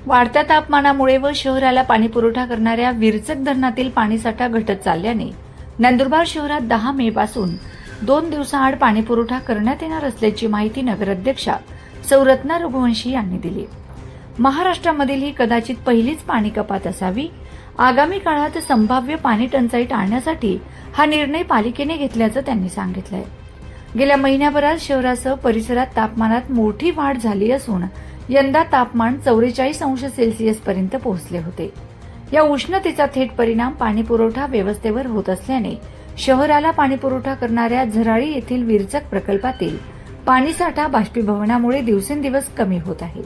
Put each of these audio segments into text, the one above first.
वाढत्या तापमानामुळे व शहराला पाणीपुरवठा करणाऱ्या विरचक धरणातील पाणीसाठा घटत चालल्याने नंदुरबार शहरात 10 मे पासून 2 दिवसाआड पाणीपुरवठा करण्यात येणार असल्याची माहिती नगराध्यक्षा सौ रत्ना रघुवंशी यांनी दिली। महाराष्ट्रामधील ही कदाचित पहिलीच पाणी कपात असावी। आगामी काळात संभाव्य पाणी टंचाई टाळण्यासाठी हा निर्णय पालिकेने घेतल्याचं त्यांनी सांगितलंय। गेल्या महिन्याभरात शहरासह परिसरात तापमानात मोठी वाढ झाली असून यंदा तापमान 44°C पर्यंत पोहोचले होते। या उष्णतेचा थेट परिणाम पाणीपुरवठा व्यवस्थेवर होत असल्याने शहराला पाणीपुरवठा करणाऱ्या झराळी येथील विरचक प्रकल्पातील पाणीसाठा बाष्पीभवनामुळे दिवसेंदिवस कमी होत आहे।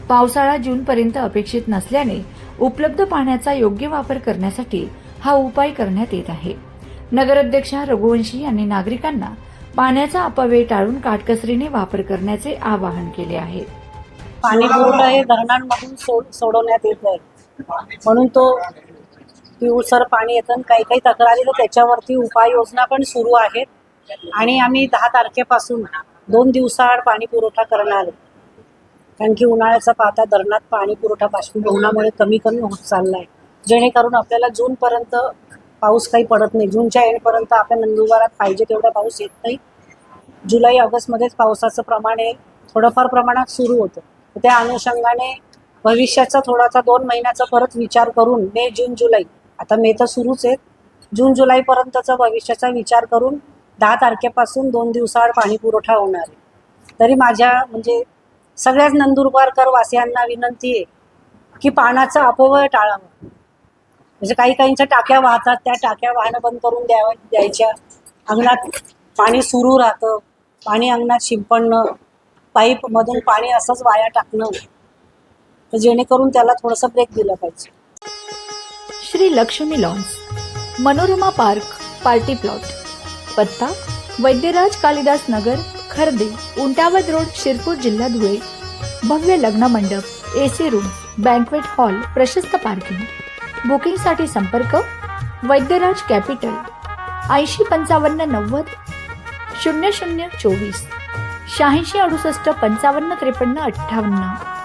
पावसाळा जूनपर्यंत अपेक्षित नसल्याने उपलब्ध पाण्याचा योग्य वापर करण्यासाठी हा उपाय करण्यात येत आहे। नगराध्यक्षा रघुवंशी यांनी नागरिकांना पाण्याचा अपव्यय टाळून काटकसरीने वापर करण्याचे आवाहन केले आहे। पाणी पुरवठा हे धरणांमधून सोडवण्यात येत आहे, म्हणून तो पिवळसर पाणी येतं। काही काही तक्रारी तर त्याच्यावरती उपाययोजना पण सुरू आहेत आणि आम्ही 10 तारखेपासून 2 दिवसाआड पाणी पुरवठा करणार आहे। कारण की उन्हाळ्याचा पाहता धरणात पाणी पुरवठा बाष्पीभवनामुळे कमी होत चालला आहे, जेणेकरून आपल्याला जूनपर्यंत पाऊस काही पडत नाही। जूनच्या एंडपर्यंत आपल्या नंदुरबारात पाहिजे तेवढा पाऊस येत नाही। जुलै ऑगस्टमध्येच पावसाचं प्रमाण हे थोडंफार प्रमाणात सुरू होतं। त्या अनुषंगाने भविष्याचा थोडासा 2 महिन्याचा परत विचार करून मे जून जुलै, आता मे तर सुरूच आहे, जून जुलैपर्यंतचा भविष्याचा विचार करून 10 तारखेपासून 2 दिवसाआड पाणी पुरवठा होणार आहे। तरी माझ्या सगळ्याच नंदुरबारकर वासियांना विनंती आहे की पाण्याचा अपव्यय टाळावा। म्हणजे काहींच्या टाक्या वाहतात, त्या टाक्या वाहनं बंद करून द्यायच्या। अंगणात पाणी सुरू राहतं, पाणी अंगणात शिंपडणं, पाईपमधून पाणी असंच वाया टाकणं, तर जेणेकरून त्याला थोडंसं ब्रेक दिला पाहिजे। Shri Lakshmi lawns, Manorama park, party plot, पत्ता वैद्यराज कालिदास नगर, खर्दे, उंटावद रोड, शिरपूर, जिल्हा धुळे। भव्य लग्न मंडप, AC रूम, बँक्वेट हॉल, प्रशस्त पार्किंग। बुकिंगसाठी संपर्क वैद्यराज कॅपिटल 80 55 90 0024 86 68 55 53 58।